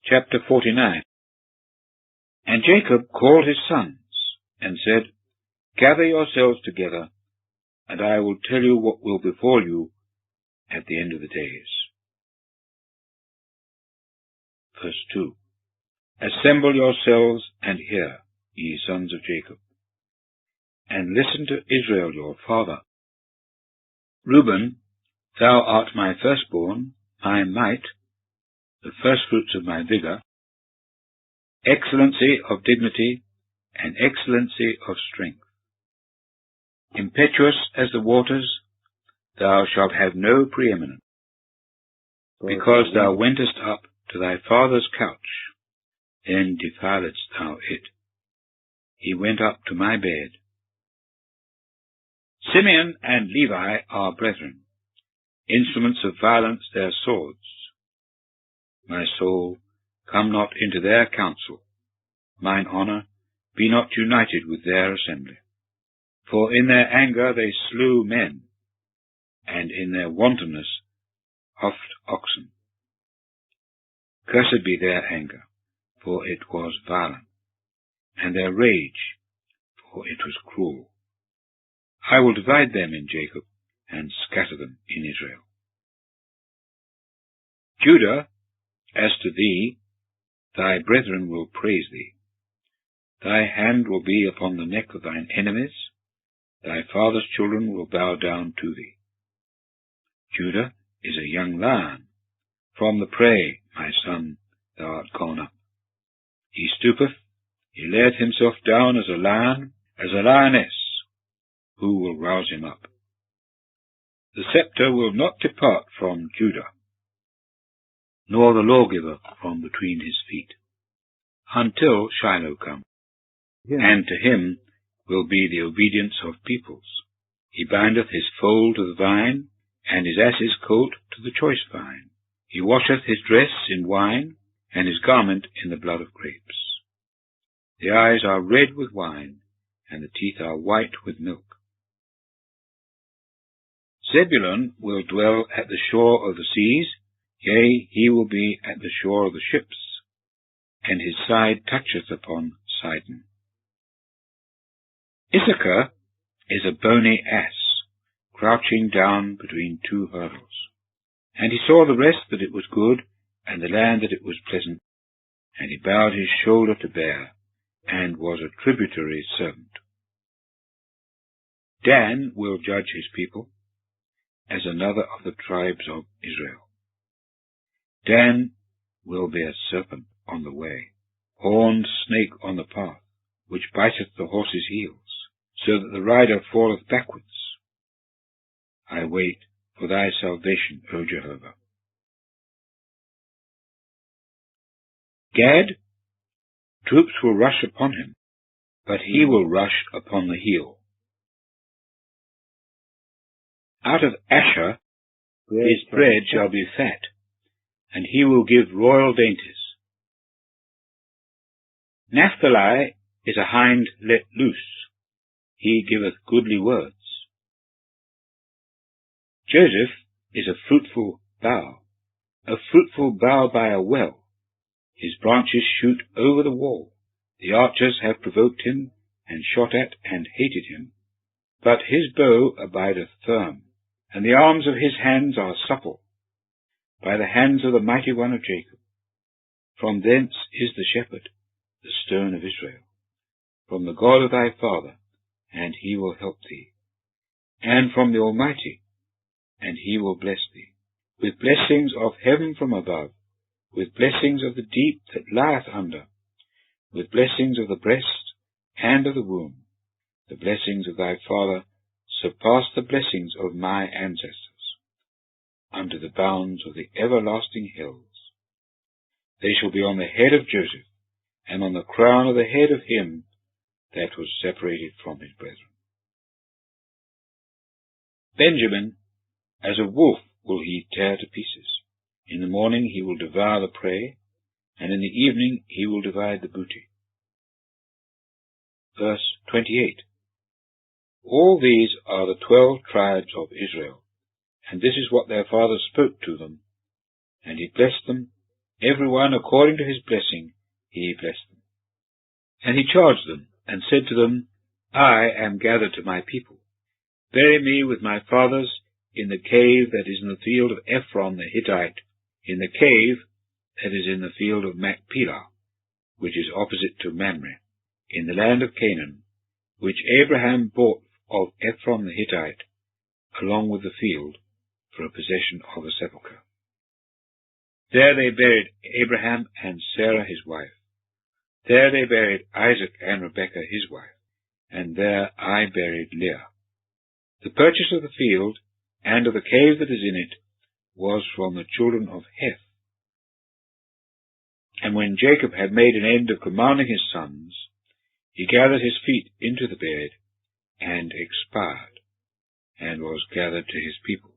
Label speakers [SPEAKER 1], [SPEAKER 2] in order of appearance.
[SPEAKER 1] Chapter 49. And Jacob called his sons, and said, Gather yourselves together, and I will tell you what will befall you at the end of the days. Verse 2. Assemble yourselves and hear, ye sons of Jacob, and listen to Israel your father. Reuben, thou art my firstborn, my might, the firstfruits of my vigour, excellency of dignity, and excellency of strength. Impetuous as the waters, thou shalt have no preeminence, because thou wentest up to thy father's couch, then defiledst thou it. He went up to my bed. Simeon and Levi are brethren, instruments of violence their swords. My soul, come not into their counsel. Mine honour, be not united with their assembly. For in their anger they slew men, and in their wantonness houghed oxen. Cursed be their anger, for it was violent, and their rage, for it was cruel. I will divide them in Jacob, and scatter them in Israel. Judah, as to thee, thy brethren will praise thee. Thy hand will be upon the neck of thine enemies. Thy father's children will bow down to thee. Judah is a young lion. From the prey, my son, thou art gone up. He stoopeth, he layeth himself down as a lion, as a lioness. Who will rouse him up? The scepter will not depart from Judah, nor the lawgiver from between his feet, until Shiloh come, and to him will be the obedience of peoples. He bindeth his foal to the vine, and his ass's colt to the choice vine. He washeth his dress in wine, and his garment in the blood of grapes. The eyes are red with wine, and the teeth are white with milk. Zebulun will dwell at the shore of the seas, yea, he will be at the shore of the ships, and his side toucheth upon Sidon. Issachar is a bony ass, crouching down between two hurdles. And he saw the rest that it was good, and the land that it was pleasant, and he bowed his shoulder to bear, and was a tributary servant. Dan will judge his people, as another of the tribes of Israel. Dan will be a serpent on the way, horned snake on the path, which biteth the horse's heels, so that the rider falleth backwards. I wait for thy salvation, O Jehovah. Gad, troops will rush upon him, but he will rush upon the heel. Out of Asher his bread shall be fat, and he will give royal dainties. Naphtali is a hind let loose, he giveth goodly words. Joseph is a fruitful bough by a well. His branches shoot over the wall. The archers have provoked him, and shot at, and hated him. But his bow abideth firm, and the arms of his hands are supple, by the hands of the mighty one of Jacob. From thence is the shepherd, the stone of Israel, from the God of thy father, and he will help thee, and from the Almighty, and he will bless thee, with blessings of heaven from above, with blessings of the deep that lieth under, with blessings of the breast and of the womb. The blessings of thy father surpass the blessings of my ancestors, unto the bounds of the everlasting hills. They shall be on the head of Joseph, and on the crown of the head of him that was separated from his brethren. Benjamin, as a wolf will he tear to pieces. In the morning he will devour the prey, and in the evening he will divide the booty. Verse 28. All these are the 12 tribes of Israel, and this is what their father spoke to them. And he blessed them, every one according to his blessing, he blessed them. And he charged them, and said to them, I am gathered to my people. Bury me with my fathers in the cave that is in the field of Ephron the Hittite, in the cave that is in the field of Machpelah, which is opposite to Mamre, in the land of Canaan, which Abraham bought of Ephron the Hittite, along with the field, for a possession of a sepulchre. There they buried Abraham and Sarah his wife. There they buried Isaac and Rebekah his wife, and there I buried Leah. The purchase of the field, and of the cave that is in it, was from the children of Heth. And when Jacob had made an end of commanding his sons, he gathered his feet into the bed, and expired, and was gathered to his people.